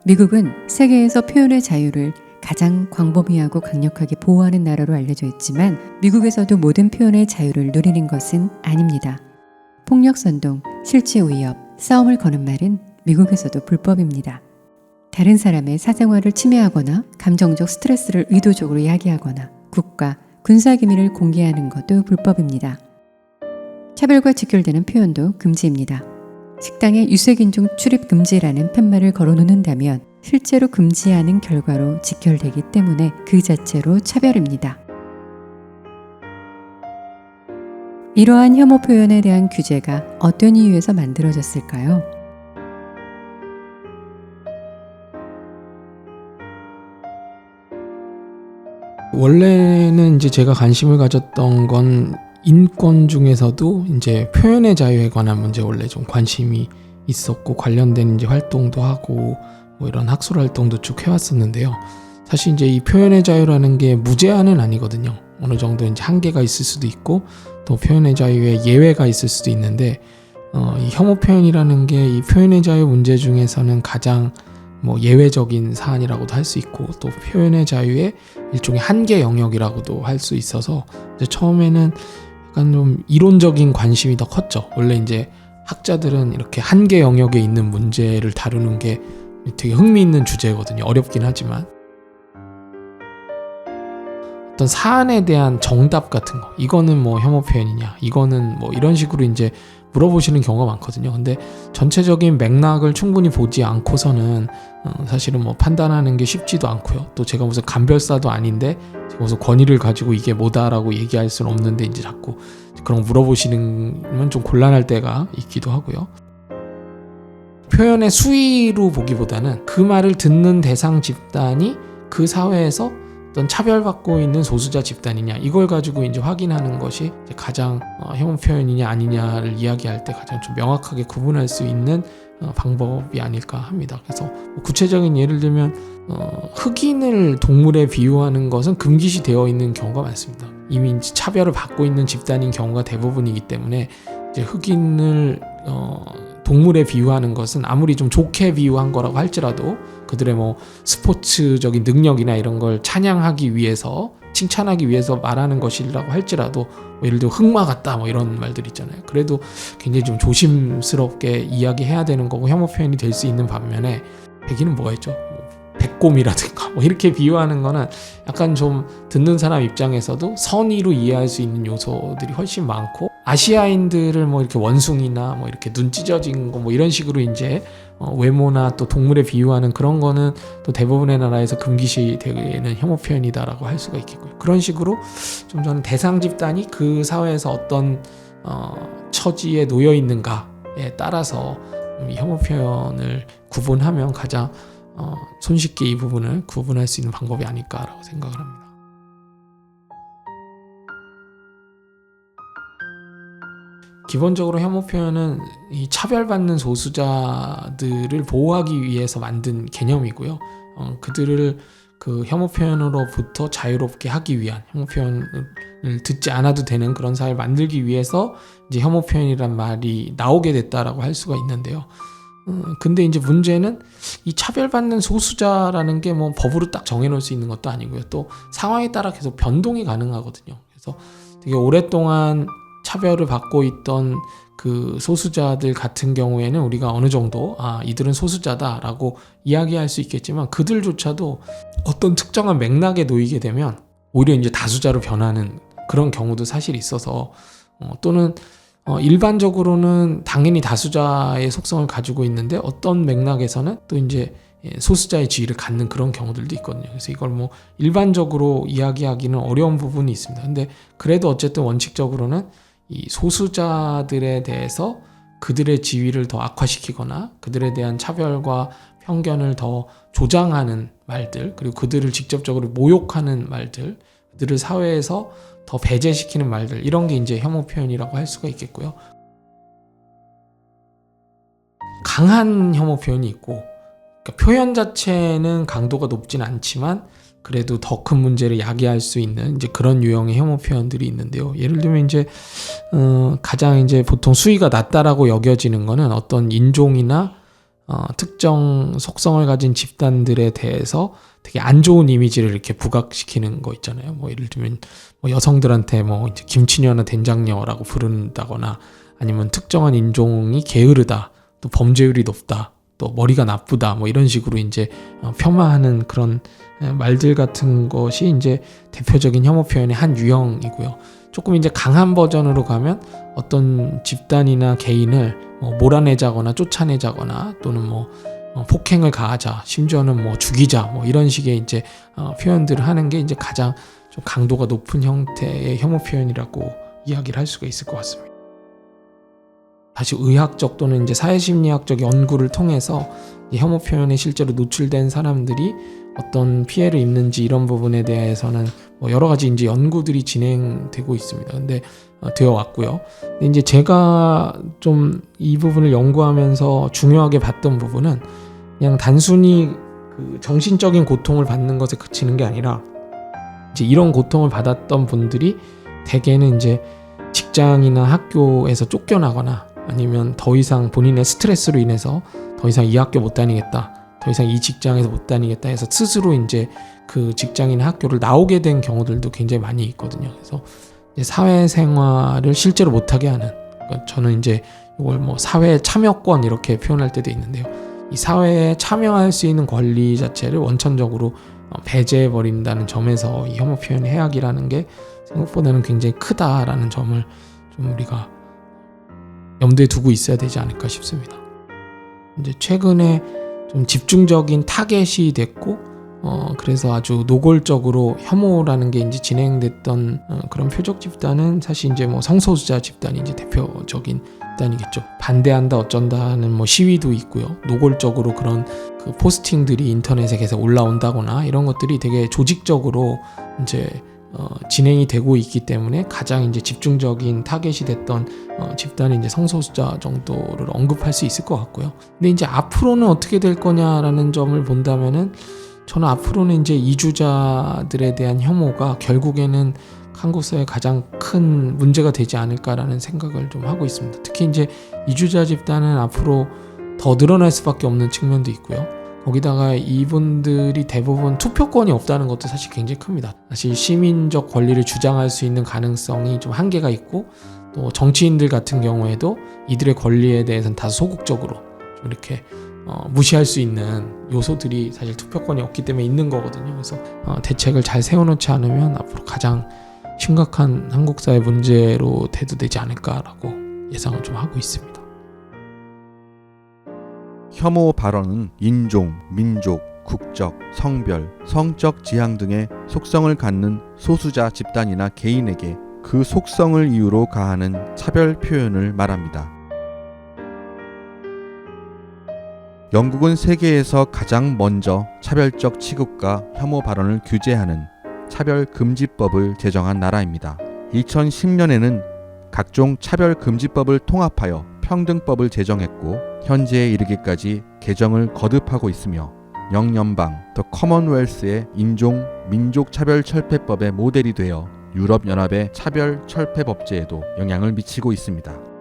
미국은 세계에서 표현의 자유를 가장 광범위하고 강력하게 보호하는 나라로 알려져 있지만 미국에서도 모든 표현의 자유를 누리는 것은 아닙니다. 폭력 선동, 실체 위협, 싸움을 거는 말은 미국에서도 불법입니다. 다른 사람의 사생활을 침해하거나 감정적 스트레스를 의도적으로 야기하거나 국가, 군사 기밀을 공개하는 것도 불법입니다. 차별과 직결되는 표현도 금지입니다. 식당에 유색인종 출입 금지라는 팻말을 걸어놓는다면 실제로 금지하는 결과로 직결되기 때문에 그 자체로 차별입니다. 이러한 혐오 표현에 대한 규제가 어떤 이유에서 만들어졌을까요? 원래는 이제 제가 관심을 가졌던 건 인권 중에서도 이제 표현의 자유에 관한 문제 원래 좀 관심이 있었고 관련된 이제 활동도 하고 뭐 이런 학술 활동도 쭉 해왔었는데요. 사실 이제 이 표현의 자유라는 게 무제한은 아니거든요. 어느 정도 이제 한계가 있을 수도 있고 또 표현의 자유에 예외가 있을 수도 있는데 이 혐오 표현이라는 게 이 표현의 자유 문제 중에서는 가장 뭐 예외적인 사안이라고도 할 수 있고 또 표현의 자유의 일종의 한계 영역이라고도 할 수 있어서 이제 처음에는 약간 좀 이론적인 관심이 더 컸죠. 원래 이제 학자들은 이렇게 한계 영역에 있는 문제를 다루는 게 되게 흥미있는 주제거든요. 어렵긴 하지만 어떤 사안에 대한 정답 같은 거, 이거는 뭐 혐오 표현이냐, 이거는 뭐 이런 식으로 이제 물어보시는 경우가 많거든요. 근데 전체적인 맥락을 충분히 보지 않고서는 사실은 뭐 판단하는 게 쉽지도 않고요. 또 제가 무슨 감별사도 아닌데 제가 무슨 권위를 가지고 이게 뭐다라고 얘기할 수는 없는데 이제 자꾸 그런 거 물어보시는 좀 곤란할 때가 있기도 하고요. 표현의 수위로 보기보다는 그 말을 듣는 대상 집단이 그 사회에서 어떤 차별받고 있는 소수자 집단이냐, 이걸 가지고 이제 확인하는 것이 가장 혐오 표현이냐 아니냐를 이야기할 때 가장 좀 명확하게 구분할 수 있는 방법이 아닐까 합니다. 그래서 구체적인 예를 들면 흑인을 동물에 비유하는 것은 금기시 되어 있는 경우가 많습니다. 이미 차별을 받고 있는 집단인 경우가 대부분이기 때문에 이제 흑인을 동물에 비유하는 것은 아무리 좀 좋게 비유한 거라고 할지라도 그들의 뭐 스포츠적인 능력이나 이런 걸 찬양하기 위해서, 칭찬하기 위해서 말하는 것이라고 할지라도 뭐 예를 들어 흑마 같다 뭐 이런 말들 있잖아요. 그래도 굉장히 좀 조심스럽게 이야기해야 되는 거고 혐오 표현이 될 수 있는 반면에 백인은 뭐가 있죠? 백곰이라든가 뭐 이렇게 비유하는 거는 약간 좀 듣는 사람 입장에서도 선의로 이해할 수 있는 요소들이 훨씬 많고, 아시아인들을 뭐 이렇게 원숭이나 뭐 이렇게 눈 찢어진 거 뭐 이런 식으로 이제 외모나 또 동물에 비유하는 그런 거는 또 대부분의 나라에서 금기시 되는 혐오 표현이다라고 할 수가 있겠고요. 그런 식으로 좀 저는 대상 집단이 그 사회에서 어떤 처지에 놓여 있는가에 따라서 이 혐오 표현을 구분하면 가장 손쉽게 이 부분을 구분할 수 있는 방법이 아닐까라고 생각을 합니다. 기본적으로 혐오 표현은 이 차별받는 소수자들을 보호하기 위해서 만든 개념이고요. 그들을 그 혐오 표현으로부터 자유롭게 하기 위한, 혐오 표현을 듣지 않아도 되는 그런 사회를 만들기 위해서 이제 혐오 표현이란 말이 나오게 됐다라고 할 수가 있는데요. 근데 이제 문제는 이 차별받는 소수자라는 게 뭐 법으로 딱 정해놓을 수 있는 것도 아니고요. 또 상황에 따라 계속 변동이 가능하거든요. 그래서 되게 오랫동안 차별을 받고 있던 그 소수자들 같은 경우에는 우리가 어느 정도 이들은 소수자다라고 이야기할 수 있겠지만 그들조차도 어떤 특정한 맥락에 놓이게 되면 오히려 이제 다수자로 변하는 그런 경우도 사실 있어서 또는 일반적으로는 당연히 다수자의 속성을 가지고 있는데 어떤 맥락에서는 또 이제 소수자의 지위를 갖는 그런 경우들도 있거든요. 그래서 이걸 뭐 일반적으로 이야기하기는 어려운 부분이 있습니다. 근데 그래도 어쨌든 원칙적으로는 이 소수자들에 대해서 그들의 지위를 더 악화시키거나 그들에 대한 차별과 편견을 더 조장하는 말들, 그리고 그들을 직접적으로 모욕하는 말들, 그들을 사회에서 더 배제시키는 말들, 이런 게 이제 혐오 표현이라고 할 수가 있겠고요. 강한 혐오 표현이 있고, 그러니까 표현 자체는 강도가 높진 않지만 그래도 더 큰 문제를 야기할 수 있는 이제 그런 유형의 혐오 표현들이 있는데요. 예를 들면 이제 가장 이제 보통 수위가 낮다라고 여겨지는 거는 어떤 인종이나 특정 속성을 가진 집단들에 대해서 되게 안 좋은 이미지를 이렇게 부각시키는 거 있잖아요. 뭐 예를 들면 뭐 여성들한테 뭐 이제 김치녀나 된장녀라고 부른다거나 아니면 특정한 인종이 게으르다, 또 범죄율이 높다, 또 머리가 나쁘다, 뭐 이런 식으로 이제 폄하하는 그런 말들 같은 것이 이제 대표적인 혐오 표현의 한 유형이고요. 조금 이제 강한 버전으로 가면 어떤 집단이나 개인을 몰아내자거나 쫓아내자거나 또는 폭행을 가하자, 심지어는 죽이자, 이런 식의 이제 표현들을 하는 게 이제 가장 좀 강도가 높은 형태의 혐오 표현이라고 이야기를 할 수가 있을 것 같습니다. 다시 의학적 또는 이제 사회심리학적 연구를 통해서 이 혐오 표현에 실제로 노출된 사람들이 어떤 피해를 입는지 이런 부분에 대해서는 여러 가지 이제 연구들이 진행되고 있습니다. 근데 되어 왔고요. 근데 이제 제가 좀 이 부분을 연구하면서 중요하게 봤던 부분은 그냥 단순히 그 정신적인 고통을 받는 것에 그치는 게 아니라 이제 이런 고통을 받았던 분들이 대개는 이제 직장이나 학교에서 쫓겨나거나 아니면 더 이상 본인의 스트레스로 인해서 더 이상 이 학교 못 다니겠다, 더 이상 이 직장에서 못 다니겠다 해서 스스로 이제 그 직장이나 학교를 나오게 된 경우들도 굉장히 많이 있거든요. 그래서 이제 사회생활을 실제로 못하게 하는, 그러니까 저는 이제 이걸 사회 참여권 이렇게 표현할 때도 있는데요. 이 사회에 참여할 수 있는 권리 자체를 원천적으로 배제해 버린다는 점에서 이 혐오 표현의 해악이라는 게 생각보다는 굉장히 크다라는 점을 좀 우리가 염두에 두고 있어야 되지 않을까 싶습니다. 이제 최근에 좀 집중적인 타겟이 됐고 그래서 아주 노골적으로 혐오라는 게 이제 진행됐던 그런 표적 집단은 사실 이제 성소수자 집단이 이제 대표적인 집단이겠죠. 반대한다 어쩐다는 시위도 있고요. 노골적으로 그런 그 포스팅들이 인터넷에 계속 올라온다거나 이런 것들이 되게 조직적으로 이제 진행이 되고 있기 때문에 가장 이제 집중적인 타겟이 됐던 집단이 이제 성소수자 정도를 언급할 수 있을 것 같고요. 근데 이제 앞으로는 어떻게 될 거냐라는 점을 본다면은 저는 앞으로는 이제 이주자들에 대한 혐오가 결국에는 한국 사회의 가장 큰 문제가 되지 않을까라는 생각을 좀 하고 있습니다. 특히 이제 이주자 집단은 앞으로 더 늘어날 수밖에 없는 측면도 있고요. 거기다가 이분들이 대부분 투표권이 없다는 것도 사실 굉장히 큽니다. 사실 시민적 권리를 주장할 수 있는 가능성이 좀 한계가 있고, 또 정치인들 같은 경우에도 이들의 권리에 대해서는 다소 소극적으로 좀 이렇게 무시할 수 있는 요소들이 사실 투표권이 없기 때문에 있는 거거든요. 그래서 대책을 잘 세워놓지 않으면 앞으로 가장 심각한 한국 사회 문제로 대두되지 않을까라고 예상을 좀 하고 있습니다. 혐오 발언은 인종, 민족, 국적, 성별, 성적 지향 등의 속성을 갖는 소수자 집단이나 개인에게 그 속성을 이유로 가하는 차별 표현을 말합니다. 영국은 세계에서 가장 먼저 차별적 취급과 혐오 발언을 규제하는 차별금지법을 제정한 나라입니다. 2010년에는 각종 차별금지법을 통합하여 평등법을 제정했고 현재에 이르기까지 개정을 거듭하고 있으며 영연방 더 커먼웰스의 인종, 민족 차별철폐법의 모델이 되어 유럽연합의 차별철폐법제에도 영향을 미치고 있습니다.